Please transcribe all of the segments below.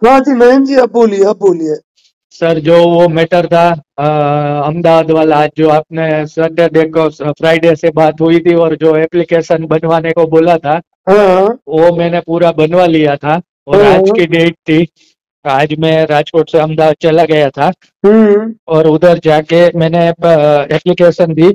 हाँ जी नयन जी, आप बोलिए आप बोलिए। सर जो वो मैटर था अहमदाबाद वाला, आज जो आपने सैटरडे को फ्राइडे से बात हुई थी और जो एप्लीकेशन बनवाने को बोला था, हाँ वो मैंने पूरा बनवा लिया था। और आज हाँ। की डेट थी, आज मैं राजकोट से अहमदाबाद चला गया था हम्म और उधर जाके मैंने एप्लीकेशन दी।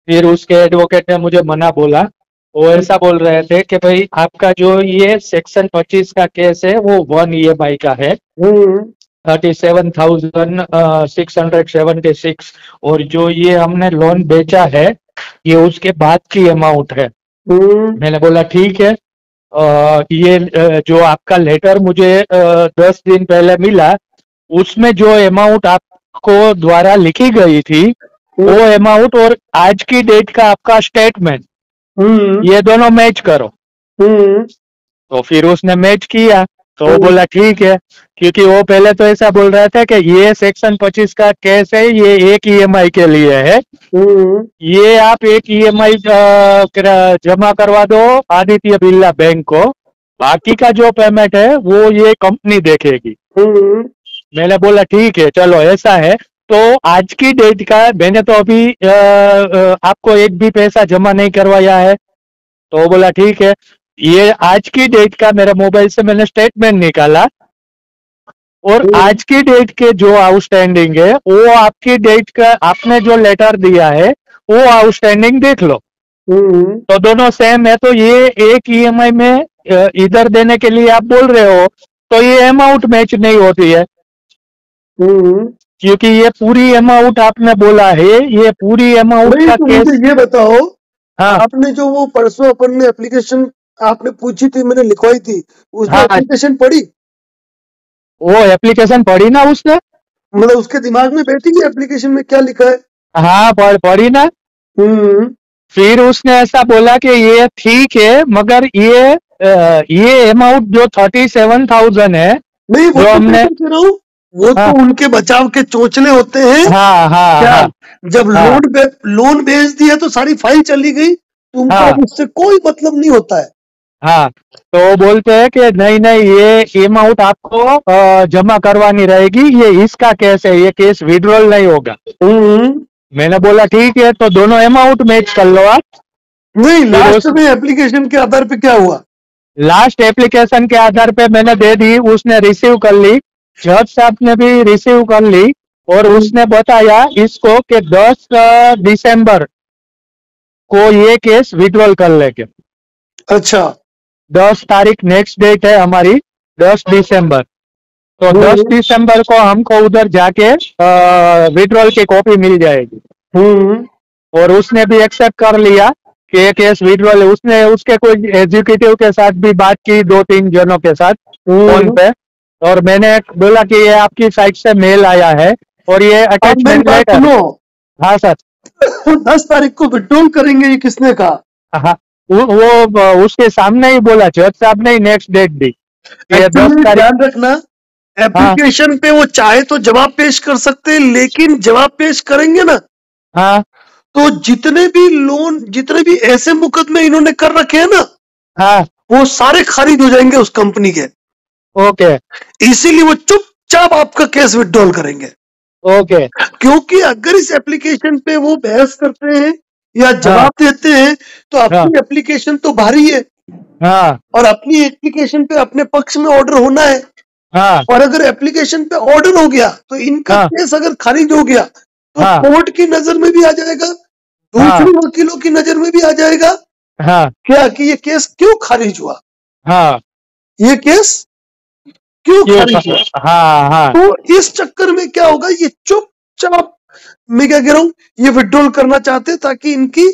फिर उसके एडवोकेट ने मुझे मना बोला। वो ऐसा बोल रहे थे कि भाई आपका जो ये सेक्शन 25 का केस है वो 1 EMI का है, हम्म 37,676। और जो ये हमने लोन बेचा है ये उसके बाद की अमाउंट है। हम्म मैंने बोला ठीक है। ये जो आपका लेटर मुझे 10 दिन पहले मिला, उसमें जो अमाउंट आपको द्वारा लिखी गई थी वो हम्म अमाउंट और आज की डेट का आपका स्टेटमेंट, हम्म ये दोनों मैच करो। हम्म तो फिर उसने मैच किया, तो वो हम्म बोला ठीक है। क्योंकि वो पहले तो ऐसा बोल रहा था कि ये सेक्शन 25 का केस है, ये एक ईएमआई के लिए है, हम्म ये आप एक ईएमआई जमा करवा दो आदित्य बिरला बैंक को, बाकी का जो पेमेंट है वो ये कंपनी देखेगी। हम्म मैंने बोला ठीक है चलो ऐसा है। तो आज की डेट का मैंने तो अभी आपको एक भी पैसा जमा नहीं करवाया है। तो वो बोला ठीक है। ये आज की डेट का मेरे मोबाइल से मैंने स्टेटमेंट निकाला और हम्म आज की डेट के जो आउटस्टैंडिंग है वो आपकी डेट का आपने जो लेटर दिया है वो आउटस्टैंडिंग देख लो, हम्म तो दोनों सेम है। तो ये एक ईएमआई में इधर देने के लिए आप बोल रहे हो, तो ये अमाउंट मैच नहीं होती है। हम्म। क्योंकि ये पूरी अमाउंट आपने बोला है, ये पूरी अमाउंट नहीं का तो मुझे केस। ये बताओ, हाँ आपने जो वो परसों अपन ने एप्लीकेशन आपने पूछी थी, मैंने लिखवाई थी, उसने हाँ, एप्लीकेशन पढ़ी? वो एप्लीकेशन पढ़ी ना उसने। मतलब उसके दिमाग में बैठी कि एप्लीकेशन में क्या लिखा है? हाँ पढ़ी ना। हम्म। फिर उसने ऐसा बोला कि ये ठीक है मगर ये अमाउंट जो 37,000 है नहीं वो जो तो मैं हमने। क्या कह रहा हूँ, वो तो हाँ उनके बचाव के चोचले होते हैं। हाँ हाँ क्या, हाँ जब हाँ लोन बेच दिया तो सारी फाइल चली गई, तुमको हाँ अब उससे कोई मतलब नहीं होता है। हाँ। तो वो बोलते हैं कि नहीं नहीं ये अमाउंट आपको जमा करवानी रहेगी, ये इसका केस है, ये केस विड्रॉल नहीं होगा। हम्म। मैंने बोला ठीक है, तो दोनों अमाउंट मैच कर लो आप। नहीं, फिर लास्ट उस में एप्लीकेशन के आधार पे क्या हुआ? लास्ट एप्लीकेशन के आधार पे मैंने दे दी, उसने रिसीव कर ली, जज साहब ने भी रिसीव कर ली। और हम्म, उसने बताया इसको कि 10 दिसंबर को ये केस विड्रॉल कर लेंगे। अच्छा। 10 तारीख नेक्स्ट डेट है हमारी, 10 दिसंबर। तो दस हम्म दिसंबर को हमको उधर जाके विड्रॉल की कॉपी मिल जाएगी। हम्म और उसने भी एक्सेप्ट कर लिया कि ये केस विड्रॉल है। उसने उसके कोई एग्जीक्यूटिव के साथ भी बात की, 2-3 जनों के साथ फोन हम्म। पे। और मैंने बोला कि ये आपकी साइड से मेल आया है और ये अब मेरी अटैचमेंट बात लेटर। सुनो, हाँ सर। 10 तारीख को विड्रॉल करेंगे, ये किसने कहा? हाँ उसके सामने ही बोला, जज साहब ने ही नेक्स्ट डेट दी कि ये दस एक्चुअली तारीख ध्यान रखना, हाँ एप्लीकेशन पे वो चाहे तो जवाब पेश कर सकते हैं, लेकिन जवाब पेश करेंगे ना हाँ तो जितने भी लोन, जितने भी ऐसे मुकदमे इन्होंने कर रखे हैं ना, हाँ। वो सारे खारिज हो जाएंगे उस कंपनी के। ओके इसीलिए वो चुपचाप आपका केस विड्रॉल करेंगे। ओके। क्योंकि अगर इस एप्लीकेशन पे वो बहस करते हैं या हाँ जवाब देते हैं तो हाँ अपनी एप्लीकेशन तो भारी है, हाँ और अपनी एप्लीकेशन पे अपने पक्ष में ऑर्डर होना है। हाँ और अगर एप्लीकेशन पे ऑर्डर हो गया तो इनका हाँ केस अगर खारिज हो गया तो हाँ कोर्ट की नजर में भी आ जाएगा, हाँ दूसरे वकीलों की नजर में भी आ जाएगा। हाँ क्या कि ये केस क्यों खारिज हुआ, हाँ। ये केस क्यों क्यों खारिज हुआ। हाँ हाँ। तो इस चक्कर में क्या होगा, ये चुपचाप, मैं क्या कह रहा हूं, ये विड्रॉल करना चाहते हैं ताकि इनकी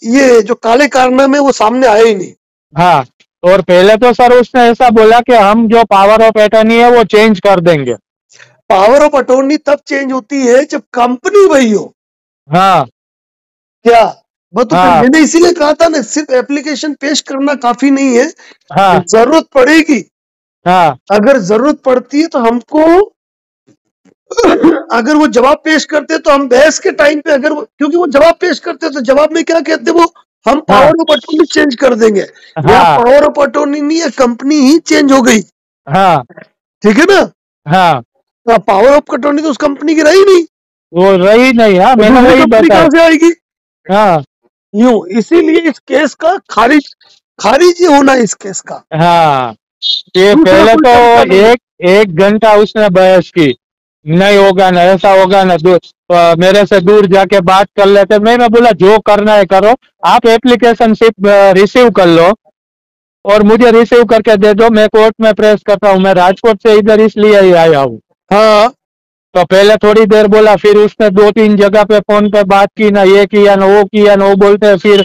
ये जो काले कारनामे वो सामने आए ही नहीं। हाँ। और पहले तो सर उसने ऐसा बोला कि हम जो पावर ऑफ अटॉर्नी है वो चेंज कर देंगे। पावर ऑफ अटॉर्नी तब चेंज होती है जब कंपनी वही हो। हाँ क्या, वो तो फिर हाँ मैंने इसीलिए कहा था ना, सिर्फ एप्लीकेशन पेश करना काफी नहीं है, हाँ जरूरत पड़ेगी, हाँ अगर जरूरत पड़ती है तो हमको अगर वो जवाब पेश करते तो हम बहस के टाइम पे, अगर क्योंकि वो जवाब पेश करते तो जवाब में क्या कहते वो, हम हाँ पावर ऑफ अटॉर्नी चेंज कर देंगे। या हाँ पावर ऑफ अटॉर्नी नहीं है, कंपनी ही चेंज हो गई। हाँ ठीक है ना? हाँ, पावर ऑफ अटॉर्नी तो उस कंपनी की रही नहीं, वो रही नहीं। हाँ, मैंने दूसरी वही कंपनी बताया। कहां से आएगी? हाँ यूं, इसीलिए इस केस का खारिज ही होना है इस केस का। हाँ, ये दूसरा पहले कोई तो तरीका नहीं है। एक एक घंटा उसने बहस की, नहीं होगा ना, ऐसा होगा ना, मेरे से दूर जाके बात कर लेते। मैंने बोला जो करना है करो, आप एप्लीकेशन सिर्फ रिसीव कर लो और मुझे रिसीव करके दे दो, मैं कोर्ट में प्रेस करता हूँ। मैं राजकोट से इधर इसलिए ही आया हूँ। हाँ, तो पहले थोड़ी देर बोला, फिर उसने 2-3 जगह पे फोन पे बात की, ना ये किया ना वो किया ना वो बोलते। फिर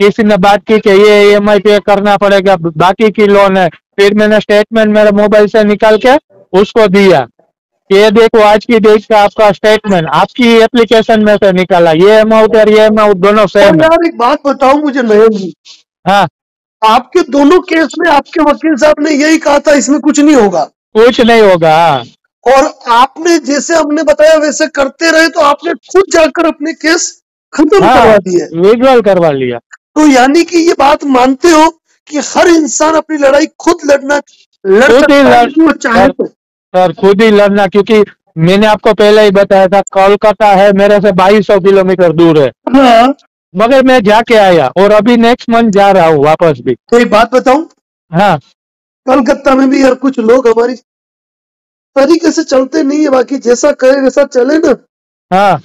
किसी ने बात की कि ये ईएमआई पे करना पड़ेगा, बाकी की लोन है। फिर मैंने स्टेटमेंट मेरे मोबाइल से निकाल के उसको दिया कि ये देखो आज की डेट का आपका स्टेटमेंट, आपकी एप्लीकेशन में से निकाला, ये अमाउंट और ये अमाउंट दोनों और सेम है। यार एक बात बताओ मुझे नयन जी, हाँ, आपके दोनों केस में आपके वकील साहब ने यही कहा था इसमें कुछ नहीं होगा, कुछ नहीं होगा। और आपने जैसे हमने बताया वैसे करते रहे, तो आपने खुद जाकर अपने केस खत्म हाँ, करवा दिए। विड्रॉल करवा लिया। तो यानी कि ये बात मानते हो कि हर इंसान अपनी लड़ाई खुद लड़ खुद ही सकता है लड़ यदि वो चाहे सर, तो। सर खुद ही लड़ना, क्योंकि मैंने आपको पहले ही बताया था, कोलकाता है मेरे से 2200 किलोमीटर दूर है, हाँ, मगर मैं जाके आया और अभी नेक्स्ट मंथ जा रहा हूँ वापस भी। तो एक बात बताऊं, हाँ कलकत्ता में भी यार कुछ लोग हमारी तरीके से चलते नहीं है, बाकी जैसा करे वैसा चले ना। हाँ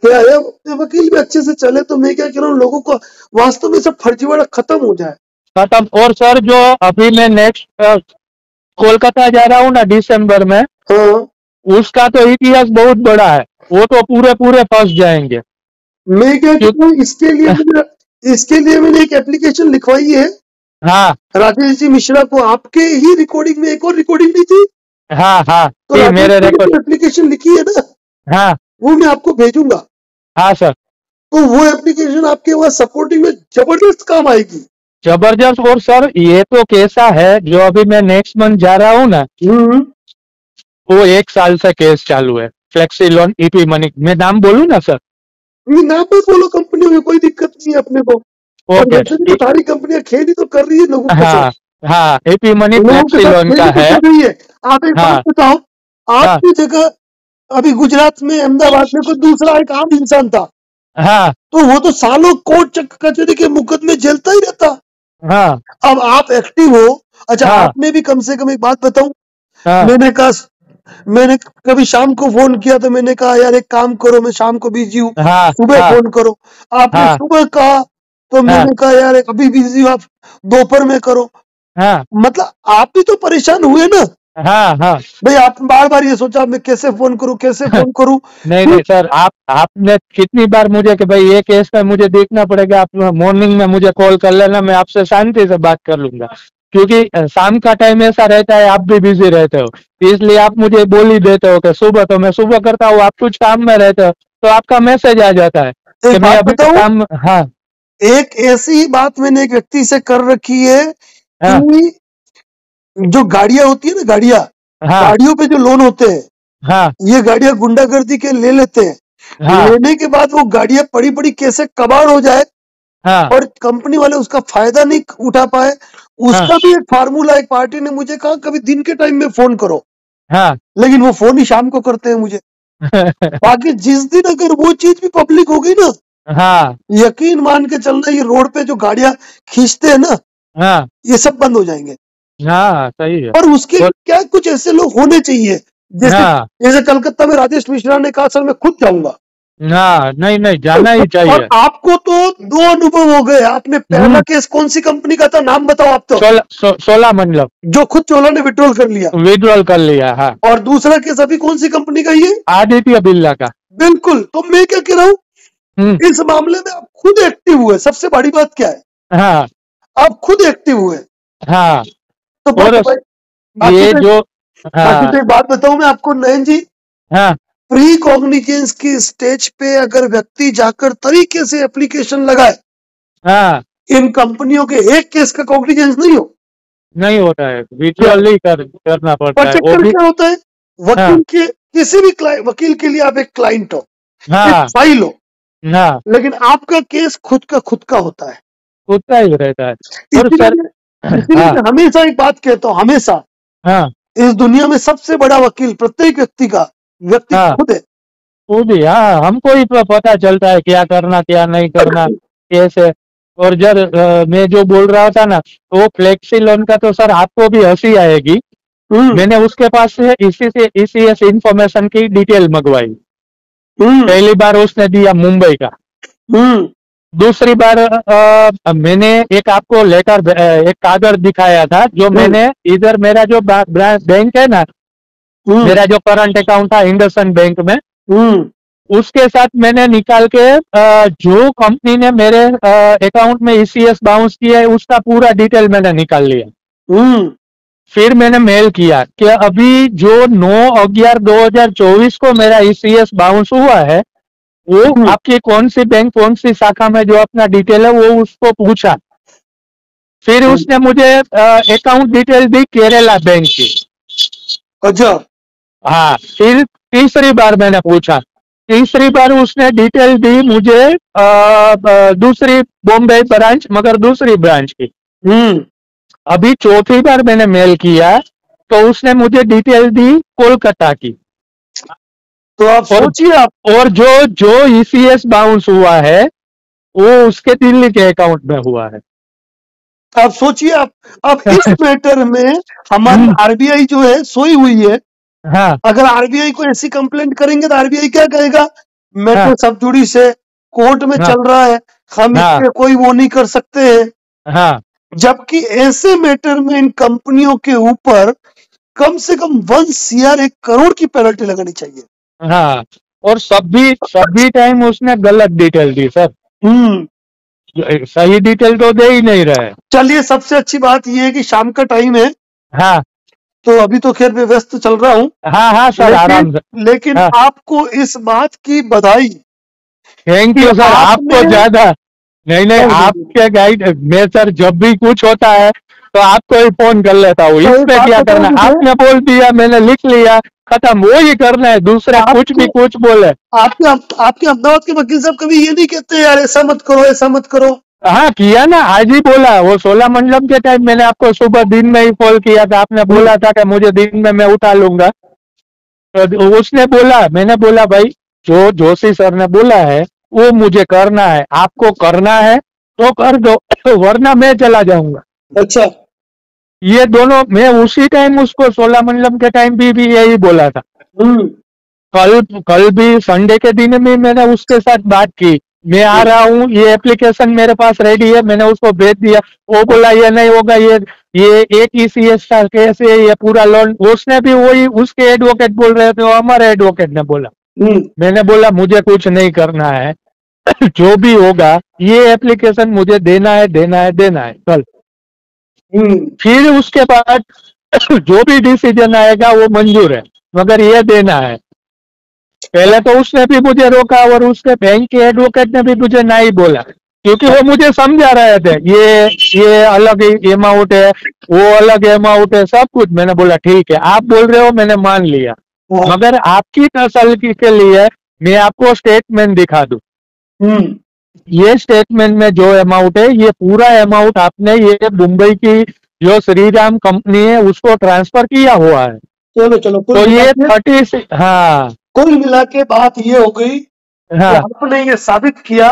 क्या है, अपने वकील भी अच्छे से चले, तो मैं क्या कह रहा हूँ, लोगों को वास्तव में सब फर्जीवाड़ा खत्म हो जाए। खत्म। और सर जो अभी मैं नेक्स्ट कोलकाता जा रहा हूँ ना दिसंबर में, हाँ, उसका तो इतिहास बहुत बड़ा है, वो तो पूरे पूरे फंस जाएंगे। मैं क्या क्यों? कहता हूँ, इसके लिए मैंने एक एप्लीकेशन लिखवाई है हाँ राजेश जी मिश्रा को। आपके ही रिकॉर्डिंग में एक और रिकॉर्डिंग नहीं थी, हाँ हाँ, तो ये राजेश मेरे जी ने रिकॉर्ड। जो एप्लीकेशन लिखी है ना, हाँ वो मैं आपको भेजूंगा। हाँ सर, तो वो एप्लीकेशन आपके वहां सपोर्टिंग में जबरदस्त काम आएगी। जबरदस्त। और सर ये तो कैसा है, जो अभी मैं नेक्स्ट मंथ जा रहा हूँ ना, हम्म, वो 1 साल से केस चालू है, फ्लेक्सी लोन ईपी मनी। मैं नाम बोलूँ ना सर? ये नाम मत बोलो, कंपनियों में कोई दिक्कत नहीं है अपने को। और ओके। वैसे भी तो सारी कंपनियां खेल ही तो कर रही है लोगों के साथ, हाँ हाँ, ईपी मनी लोगों के फ्लेक्सी साथ लोन खेल का ही तो है। कर रही है। आप एक बात हाँ बताओ, हाँ आपकी जगह अभी गुजरात में अहमदाबाद में कोई दूसरा एक आम इंसान था, हाँ तो वो तो सालों कोर्ट कचहरी के मुकदमे झेलता ही रहता। हाँ अब आप एक्टिव हो। अच्छा, हाँ आपने भी कम से कम एक बात बताऊं, हाँ मैंने कहा, मैंने कभी शाम को फोन किया तो मैंने कहा यार एक काम करो, मैं शाम को बिजी हूँ, हाँ सुबह हाँ फोन करो। आपने हाँ सुबह कहा, तो हाँ मैंने कहा यार अभी बिजी हूँ, आप दोपहर में करो। हाँ मतलब आप भी तो परेशान हुए ना हाँ हाँ। भाई, आप बार बार ये सोचा मैं कैसे फोन करूं, कैसे फोन करूं। नहीं फिर नहीं सर, आपने कितनी बार मुझे कि भाई ये केस में मुझे देखना पड़ेगा, आप मॉर्निंग में मुझे कॉल कर लेना, मैं आपसे शांति से बात कर लूंगा। क्योंकि शाम का टाइम ऐसा रहता है, आप भी बिजी रहते हो, इसलिए आप मुझे बोल ही देते हो कि सुबह, तो मैं सुबह करता हूँ, आप कुछ काम में रहते हो तो आपका मैसेज आ जाता है कि एक मैं बात अभी बताऊं, काम। हाँ एक ऐसी ही बात मैंने एक व्यक्ति से कर रखी है हाँ कि जो गाड़ियां होती है ना, हाँ गाड़ियों पे जो लोन होते हैं, हाँ ये गाड़ियां गुंडागर्दी के ले लेते हैं। हाँ लेने के बाद वो गाड़ियां पड़ी पड़ी कैसे कबाड़ हो जाए, हाँ और कंपनी वाले उसका फायदा नहीं उठा पाए, हाँ उसका भी एक फार्मूला, एक पार्टी ने मुझे कहा कभी दिन के टाइम में फोन करो, हाँ लेकिन वो फोन ही शाम को करते हैं मुझे। बाकी जिस दिन अगर वो चीज भी पब्लिक हो गई ना, हाँ यकीन मान के चलना, ये रोड पे जो गाड़ियां खींचते हैं ना, हाँ ये सब बंद हो जाएंगे। हाँ, सही है। और उसके और क्या कुछ ऐसे लोग होने चाहिए, जैसे हाँ जैसे कलकत्ता में राजेश मिश्रा ने कहा सर मैं खुद जाऊंगा। हाँ, नहीं नहीं, जाना ही और चाहिए। आपको तो दो अनुभव हो गए, आपने पहला केस कौन सी कंपनी का था, नाम बताओ आप तो, 16 मतलब जो खुद चोला ने विड्रॉल कर लिया। विड्रॉल कर लिया। हाँ, और दूसरा केस अभी कौन सी कंपनी का ये? आदित्य बिरला का। बिल्कुल। तो मैं क्या कह रहा हूं, हम्म। इस मामले में आप खुद एक्टिव हुए, सबसे बड़ी बात क्या है, हाँ आप खुद एक्टिव हुए। हाँ। तो बस और भाई, बाकी ये तो जो। बाकी हाँ तो एक बात बताऊं मैं आपको नयन जी, हाँ प्री कॉग्निजेंस की स्टेज पे अगर व्यक्ति जाकर तरीके से एप्लीकेशन लगाए, हाँ, इन कंपनियों के एक केस का कॉग्निजेंस नहीं हो। नहीं होता है, क्या विड्रॉल ही करना पड़ता पर है वो चक्कर भी। क्या होता है, हाँ वकील के किसी भी वकील के लिए आप एक क्लाइंट हो, एक हाँ फाइल हो, हाँ, लेकिन आपका केस खुद का होता है। होता ही रहता है। और सर। इसीलिए इसीलिए हाँ मैं हमेशा एक बात कहता हूँ, हमेशा, हाँ इस दुनिया में सबसे बड़ा वकील प्रत्येक व्यक्ति हाँ खुद है। खुद ही, हाँ हमको ही पता चलता है क्या करना क्या नहीं करना कैसे। और जब मैं जो बोल रहा था ना, तो वो फ्लेक्सी लोन का तो सर आपको भी हंसी आएगी। मैंने उसके पास से इसी इंफॉर्मेशन की डिटेल मंगवाई। पहली बार उसने दिया मुंबई का, दूसरी बार मैंने एक आपको लेटर एक कागज दिखाया था जो मैंने इधर मेरा जो बैंक है ना, मेरा जो करंट अकाउंट था इंडसइंड बैंक में, उसके साथ मैंने निकाल के जो कंपनी ने मेरे अकाउंट में ईसीएस बाउंस किया है उसका पूरा डिटेल मैंने निकाल लिया। फिर मैंने मेल किया कि अभी जो 9/11/2024 को मेरा ईसीएस बाउंस हुआ है वो आपकी कौन सी बैंक कौन सी शाखा में जो अपना डिटेल है वो उसको पूछा। फिर उसने मुझे अकाउंट डिटेल दी केरला बैंक की। अच्छा। हाँ फिर तीसरी बार मैंने पूछा, तीसरी बार उसने डिटेल दी मुझे दूसरी बॉम्बे ब्रांच मगर दूसरी ब्रांच की। अभी चौथी बार मैंने मेल किया तो उसने मुझे डिटेल दी कोलकाता की। तो आप सोचिए और जो ईसीएस बाउंस हुआ है वो उसके दिल्ली के अकाउंट में हुआ है। आप सोचिए अब इस मैटर में हमारी आरबीआई जो है सोई हुई है। हाँ अगर आरबीआई को ऐसी कंप्लेंट करेंगे तो आरबीआई क्या कहेगा, मैटर सब जुड़ी से कोर्ट में चल रहा है, हम इस पे कोई वो नहीं कर सकते हैं। हाँ जबकि ऐसे मैटर में इन कंपनियों के ऊपर कम से कम 1 CR 1 करोड़ की पेनल्टी लगानी चाहिए। हाँ और सभी टाइम उसने गलत डिटेल दी सर। सही डिटेल तो दे ही नहीं रहे। चलिए सबसे अच्छी बात यह है कि शाम का टाइम है। हाँ तो अभी तो खैर मैं व्यस्त चल रहा हूँ। हाँ हाँ सर आराम से। लेकिन हाँ। आपको इस बात की बधाई। थैंक यू सर, आपको ज्यादा नहीं आपके गाइड में सर जब भी कुछ होता है तो आपको ही फोन कर लेता हूँ। इसमें क्या करना, आपने बोल दिया मैंने लिख लिया, खत्म, वो ही करना है, दूसरा कुछ भी कुछ बोले। आपके अहमदाबाद के वकील साहब कभी ये नहीं कहते यार ऐसा मत करो ऐसा मत करो? हाँ किया ना, आज ही बोला, वो 16 मंडलम के टाइम मैंने आपको सुबह दिन में ही कॉल किया था, आपने बोला था कि मुझे दिन में मैं उठा लूंगा। तो उसने बोला, मैंने बोला भाई जो जोशी सर ने बोला है वो मुझे करना है, आपको करना है तो कर दो वरना मैं चला जाऊंगा। अच्छा। ये दोनों मैं उसी टाइम उसको 16 मंडलम के टाइम भी यही बोला था। कल भी संडे के दिन में मैंने उसके साथ बात की, मैं आ रहा हूँ, ये एप्लीकेशन मेरे पास रेडी है, मैंने उसको भेज दिया। वो बोला ये नहीं होगा, ये एक ईसीएस का केस है, ये पूरा लोन। उसने भी वही उसके एडवोकेट बोल रहे थे, हमारे एडवोकेट ने बोला। मैंने बोला मुझे कुछ नहीं करना है जो भी होगा ये एप्लीकेशन मुझे देना है कल। फिर उसके बाद जो भी डिसीजन आएगा वो मंजूर है मगर ये देना है। पहले तो उसने भी मुझे रोका और उसके बैंक के एडवोकेट ने भी मुझे नहीं बोला क्योंकि वो मुझे समझा रहे थे ये अलग अमाउंट है, वो अलग अमाउंट है, सब कुछ। मैंने बोला ठीक है आप बोल रहे हो, मैंने मान लिया, मगर आपकी तसल्ली के लिए मैं आपको स्टेटमेंट दिखा दूं। ये स्टेटमेंट में जो अमाउंट है ये पूरा अमाउंट आपने ये मुंबई की जो श्रीराम कंपनी है उसको ट्रांसफर किया हुआ है। चलो तो ये 30, हाँ कुल मिला के बात ये हो गई। हाँ। आपने ये साबित किया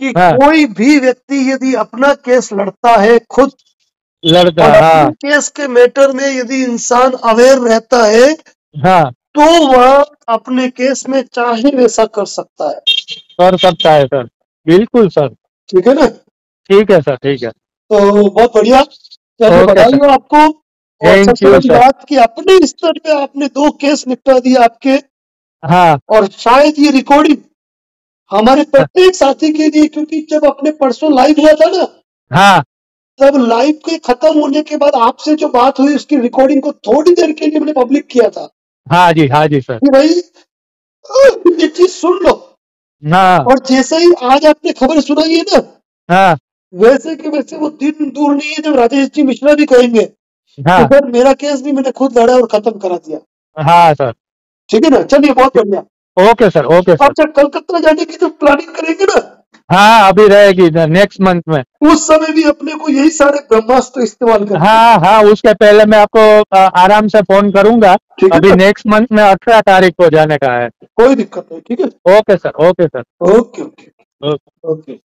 कि कोई भी व्यक्ति यदि अपना केस लड़ता है खुद लड़ता है, हाँ। केस के मैटर में यदि इंसान अवेयर रहता है, हाँ, तो वह अपने केस में चाहे वैसा कर सकता है सर, बिल्कुल सर। ठीक है ना? ठीक है सर, ठीक है। तो बहुत बढ़िया, बधाई हो आपको। और सबसे बड़ी बात कि अपने स्तर पे आपने 2 केस निपटा दिए आपके। हाँ। और शायद ये रिकॉर्डिंग हमारे प्रत्येक साथी के लिए, क्योंकि जब अपने परसों लाइव हुआ था ना, हाँ, तब लाइव के खत्म होने के बाद आपसे जो बात हुई उसकी रिकॉर्डिंग को थोड़ी देर के लिए मैंने पब्लिक किया था। हाँ जी सर, कि भाई ये चीज सुन लो। हाँ। और जैसे ही आज आपने खबर सुनाई है ना, हाँ, वैसे के वैसे वो दिन दूर नहीं है जब राजेश जी मिश्रा भी कहेंगे, हाँ, तो सर मेरा केस भी मैंने खुद लड़ा और खत्म करा दिया। हाँ सर, ठीक है ना? चलिए बहुत बढ़िया। Okay sir, okay sir. अच्छा कलकत्ता जाने की जो प्लानिंग करेंगे ना, हाँ अभी रहेगी नेक्स्ट मंथ में। उस समय भी अपने को यही सारे ब्रह्मास्त्र इस्तेमाल करना। हाँ हाँ उसके पहले मैं आपको आराम से फोन करूंगा। ठीक है अभी सर? नेक्स्ट मंथ में 18 तारीख को जाने का है। कोई दिक्कत नहीं, ठीक है। Okay sir, okay sir. Okay okay okay. Okay.